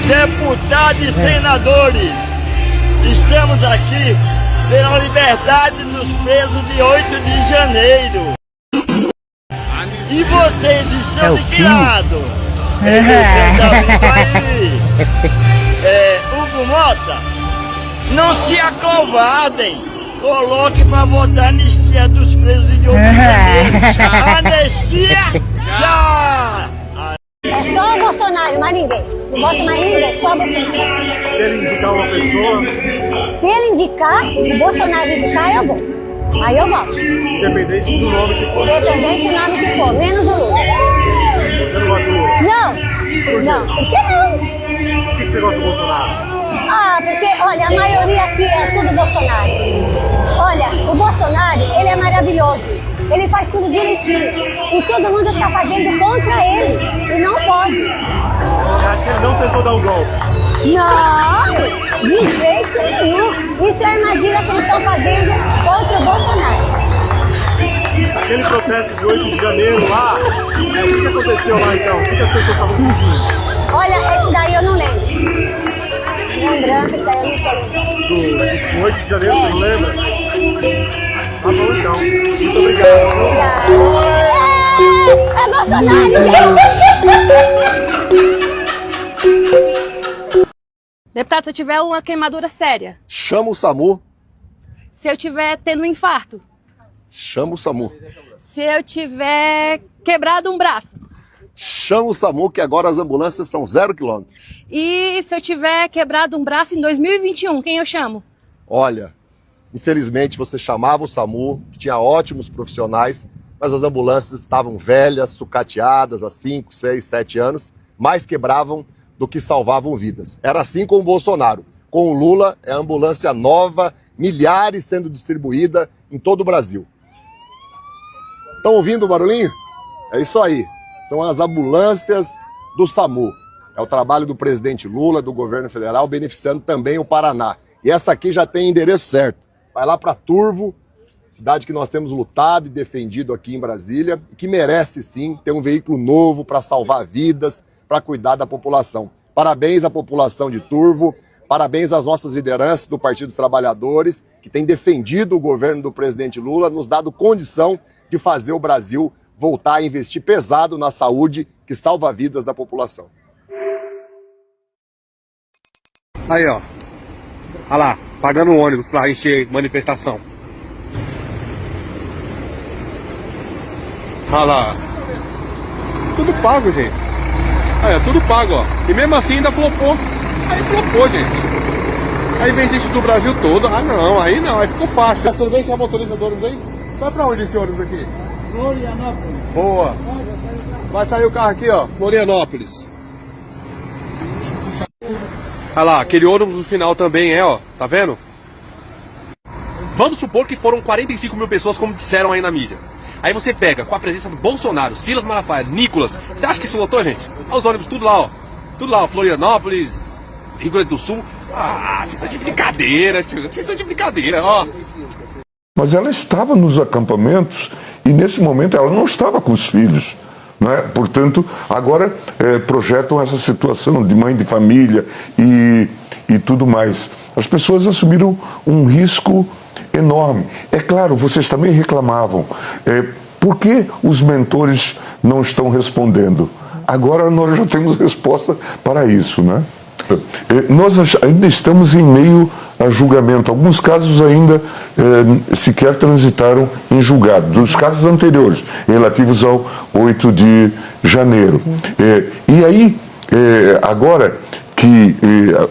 Deputados e senadores, estamos aqui pela liberdade dos presos de 8 de janeiro. E vocês estão de que lado? Hugo Mota, não se acovardem. Coloque para votar a anistia dos presos de 8 de janeiro. Anistia já! É só o Bolsonaro, mais ninguém. Não bota mais ninguém, só o Bolsonaro. Se ele indicar uma pessoa... Se ele indicar, o Bolsonaro indicar, eu vou. Aí eu voto. Independente do nome que for. Independente do nome que for, menos o Lula. Você não gosta do Lula? Não. Por quê? Não. Por que não? Por que você gosta do Bolsonaro? Ah, porque, olha, a maioria aqui é tudo Bolsonaro. Olha, o Bolsonaro, ele é maravilhoso. Ele faz tudo direitinho. E todo mundo está fazendo contra ele. E não pode. Você acha que ele não tentou dar o golpe? Não, de jeito nenhum. Isso é armadilha que eles estão fazendo contra o Bolsonaro. Aquele protesto de 8 de janeiro lá, o que aconteceu lá então? O que as pessoas estavam pedindo? Olha, esse daí eu não lembro. Lembrando, isso aí eu não tô lembrando. Do 8 de janeiro, você não lembra? Tá bom então. Muito obrigado. É Bolsonaro, gente! Deputado, se eu tiver uma queimadura séria. Chama o SAMU. Se eu tiver tendo um infarto. Chama o SAMU. Se eu tiver quebrado um braço. Chama o SAMU, que agora as ambulâncias são 0 km. E se eu tiver quebrado um braço em 2021, quem eu chamo? Olha, infelizmente você chamava o SAMU, que tinha ótimos profissionais, mas as ambulâncias estavam velhas, sucateadas há 5, 6, 7 anos, mais quebravam do que salvavam vidas. Era assim com o Bolsonaro. Com o Lula, é a ambulância nova, milhares sendo distribuída em todo o Brasil. Estão ouvindo o barulhinho? É isso aí. São as ambulâncias do SAMU. É o trabalho do presidente Lula, do governo federal, beneficiando também o Paraná. E essa aqui já tem endereço certo. Vai lá para Turvo, cidade que nós temos lutado e defendido aqui em Brasília, e que merece sim ter um veículo novo para salvar vidas, para cuidar da população. Parabéns à população de Turvo, parabéns às nossas lideranças do Partido dos Trabalhadores, que têm defendido o governo do presidente Lula, nos dado condição de fazer o Brasil voltar a investir pesado na saúde que salva vidas da população. Aí, ó. Olha lá, pagando um ônibus pra encher manifestação. Olha lá. Tudo pago, gente. Aí, ó, tudo pago, ó. E mesmo assim ainda flopou. Aí flopou, gente. Aí vem gente do Brasil todo. Ah, não, aí ficou fácil. Tudo bem, senhor motorista do ônibus aí? Vai pra onde esse ônibus aqui? Florianópolis. Boa. Vai sair o carro aqui, ó. Florianópolis. Olha lá, aquele ônibus no final também é, ó. Tá vendo? Vamos supor que foram 45 mil pessoas, como disseram aí na mídia. Aí você pega com a presença do Bolsonaro, Silas Malafaia, Nicolas. Você acha que isso lotou, gente? Olha os ônibus tudo lá, ó. Tudo lá, ó. Florianópolis, Rio Grande do Sul. Ah, vocês estão de brincadeira, tio. Vocês estão de brincadeira, ó. Mas ela estava nos acampamentos e nesse momento ela não estava com os filhos. Não é? Portanto, agora projetam essa situação de mãe de família e tudo mais. As pessoas assumiram um risco enorme. É claro, vocês também reclamavam. Por que os mentores não estão respondendo? Agora nós já temos resposta para isso, né? Nós ainda estamos em meio a julgamento. Alguns casos ainda sequer transitaram em julgado, dos casos anteriores, relativos ao 8 de janeiro. E aí, agora que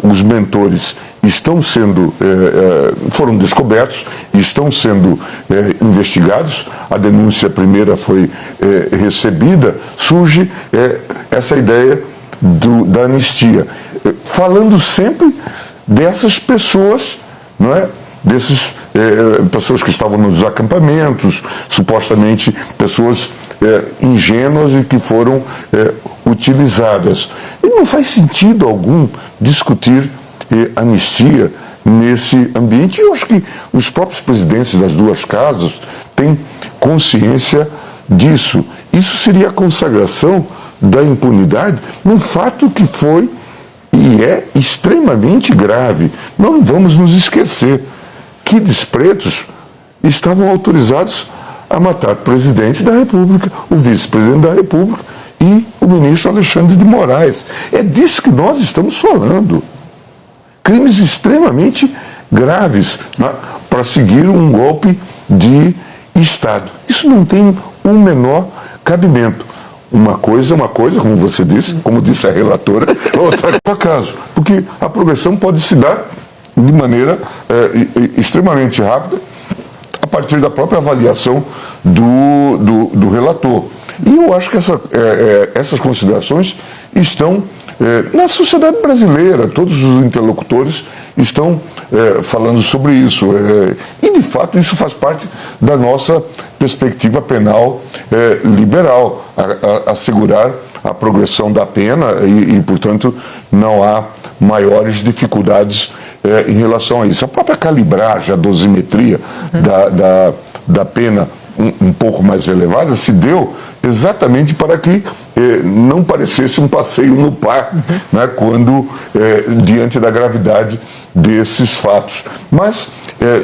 os mentores estão sendo, foram descobertos e estão sendo investigados, a denúncia primeira foi recebida, surge essa ideia da anistia, falando sempre dessas pessoas, não é? Dessas pessoas que estavam nos acampamentos, supostamente pessoas ingênuas e que foram utilizadas. E não faz sentido algum discutir anistia nesse ambiente. E eu acho que os próprios presidentes das duas casas têm consciência disso. Isso seria a consagração da impunidade num fato que foi e é extremamente grave. Não vamos nos esquecer que pretos estavam autorizados a matar o presidente da República, o vice-presidente da República e o ministro Alexandre de Moraes. É disso que nós estamos falando. Crimes extremamente graves, né, para seguir um golpe de Estado. Isso não tem o menor cabimento. Uma coisa, como você disse, como disse a relatora, outra é o caso. Porque a progressão pode se dar de maneira extremamente rápida a partir da própria avaliação do relator. E eu acho que essas considerações estão na sociedade brasileira. Todos os interlocutores estão falando sobre isso. E, de fato, isso faz parte da nossa perspectiva penal liberal, assegurar a progressão da pena e, portanto, não há maiores dificuldades em relação a isso. A própria calibragem, a dosimetria da pena um pouco mais elevada se deu exatamente para que não parecesse um passeio no parque, né, quando diante da gravidade desses fatos. Mas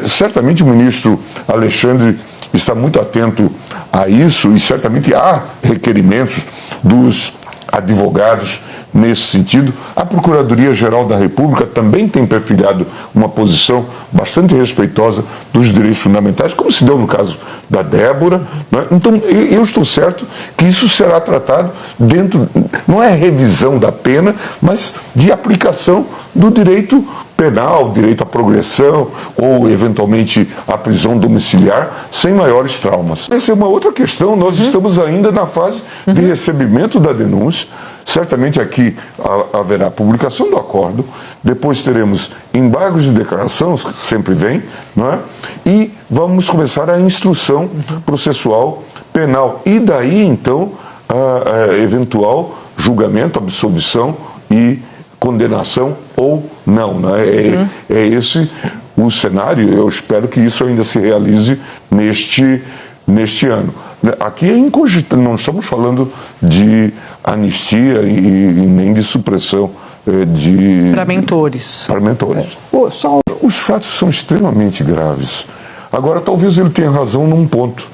certamente o ministro Alexandre está muito atento a isso e certamente há requerimentos dos advogados nesse sentido. A Procuradoria-Geral da República também tem perfilhado uma posição bastante respeitosa dos direitos fundamentais, como se deu no caso da Débora, né? Então, eu estou certo que isso será tratado dentro, não é revisão da pena, mas de aplicação do direito penal, direito à progressão ou, eventualmente, à prisão domiciliar, sem maiores traumas. Essa é uma outra questão. Nós estamos ainda na fase de recebimento da denúncia. Certamente aqui haverá publicação do acordo, depois teremos embargos de declaração, que sempre vem, não é? E vamos começar a instrução processual penal. E daí, então, a eventual julgamento, absolvição e condenação ou não, né? É esse o cenário. Eu espero que isso ainda se realize neste ano. Aqui é incogitável, não estamos falando de anistia e nem de supressão de... Para mentores. Para mentores. Os fatos são extremamente graves. Agora, talvez ele tenha razão num ponto,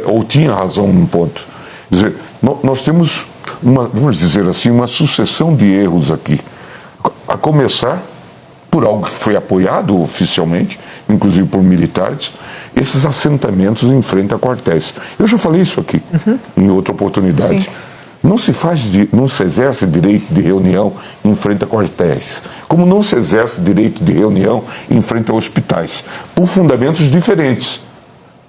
ou tinha razão num ponto. Quer dizer, nós temos, vamos dizer assim, uma sucessão de erros aqui. A começar por algo que foi apoiado oficialmente, inclusive por militares, esses assentamentos em frente a quartéis. Eu já falei isso aqui em outra oportunidade. Sim. Não se exerce direito de reunião em frente a quartéis, como não se exerce direito de reunião em frente a hospitais, por fundamentos diferentes.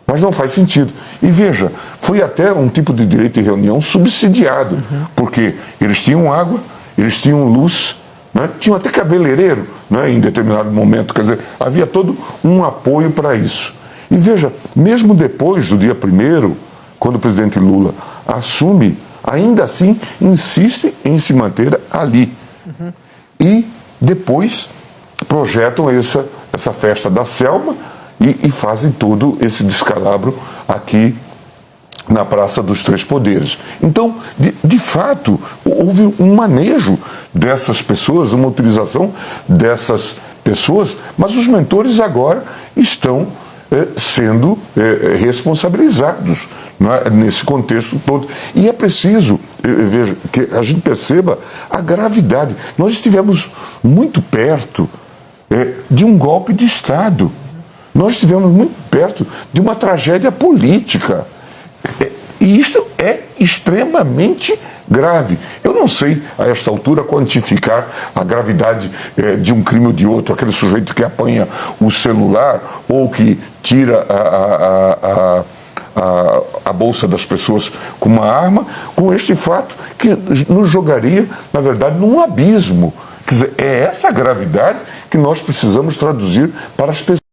Mas não faz sentido. E veja, foi até um tipo de direito de reunião subsidiado, porque eles tinham água, eles tinham luz, né? Tinham até cabeleireiro, né, em determinado momento. Quer dizer, havia todo um apoio para isso. E veja, mesmo depois do dia 1º, quando o presidente Lula assume, ainda assim insiste em se manter ali. E depois projetam essa festa da Selma e fazem todo esse descalabro aqui na Praça dos Três Poderes. Então, de fato, houve um manejo dessas pessoas, uma utilização dessas pessoas, mas os mentores agora estão sendo responsabilizados, não é, nesse contexto todo. E é preciso, veja, que a gente perceba a gravidade. Nós estivemos muito perto de um golpe de Estado. Nós estivemos muito perto de uma tragédia política. E isso é extremamente grave. Eu não sei, a esta altura, quantificar a gravidade de um crime ou de outro. Aquele sujeito que apanha o celular ou que tira a bolsa das pessoas com uma arma, com este fato que nos jogaria, na verdade, num abismo. Quer dizer, é essa gravidade que nós precisamos traduzir para as pessoas.